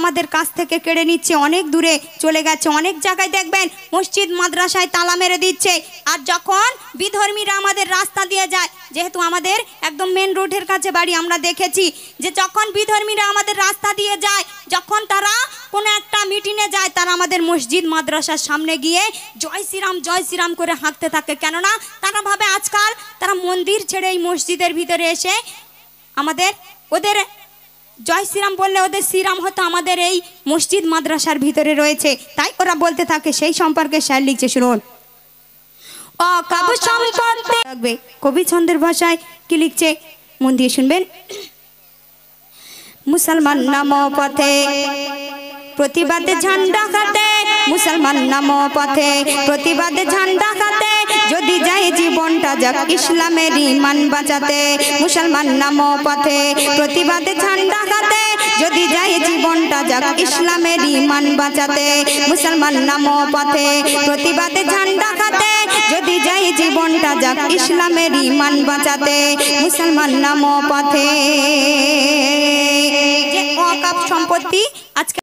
আমাদের কাছ থেকে কেড়ে নিচ্ছে, অনেক দূরে চলে গেছে। অনেক জায়গায় দেখবেন মসজিদ মাদ্রাসায় তালা মেরে দিচ্ছে। আর যখন বিধর্মীরা আমাদের রাস্তা দিয়ে যায়, যেহেতু আমাদের একদম মেন রোডের কাছে বাড়ি, আমরা দেখেছি যে যখন বিধর্মীরা আমাদের রাস্তা দিয়ে যায়, যখন তারা কোনো একটা মিটিংয়ে যায়, তারা আমাদের মসজিদ মাদ্রাসার সামনে গিয়ে জয় শ্রীরাম করে হাঁকতে থাকে। কেননা তারা ভাবে আজকাল তারা মন্দির ছেড়ে এই মসজিদের ভিতরে এসে ওদের জয় শ্রীরাম বললে ওদের শ্রীরাম হতো আমাদের এই মসজিদ মাদ্রাসার ভিতরে রয়েছে, তাই ওরা বলতে থাকে। সেই সম্পর্কে স্যার লিখছে, শুনুন। কবি ছন্দের ভাষায় কি লিখছে মন দিয়ে শুনবেন। মুসলমান নাম পথে প্রতিবাদে ঝান্ডা খাতে, মুসলমান নাম পথে প্রতিবাদে ঝান্ডা খাতে, যদি যায় জীবনটা যাক ইসলামের ঈমান বাঁচাতে। মুসলমান নাম পথে প্রতিবাদে ঝান্ডা খাতে, যদি যায় জীবনটা যাক ইসলামের ঈমান বাঁচাতে। মুসলমান নাম পথে প্রতিবাদে ঝান্ডা খাতে, যদি যায় জীবনটা যাক ইসলামের ঈমান বাঁচাতে। মুসলমান নাম পথে। যে ওয়াকফ সম্পত্তি আজকে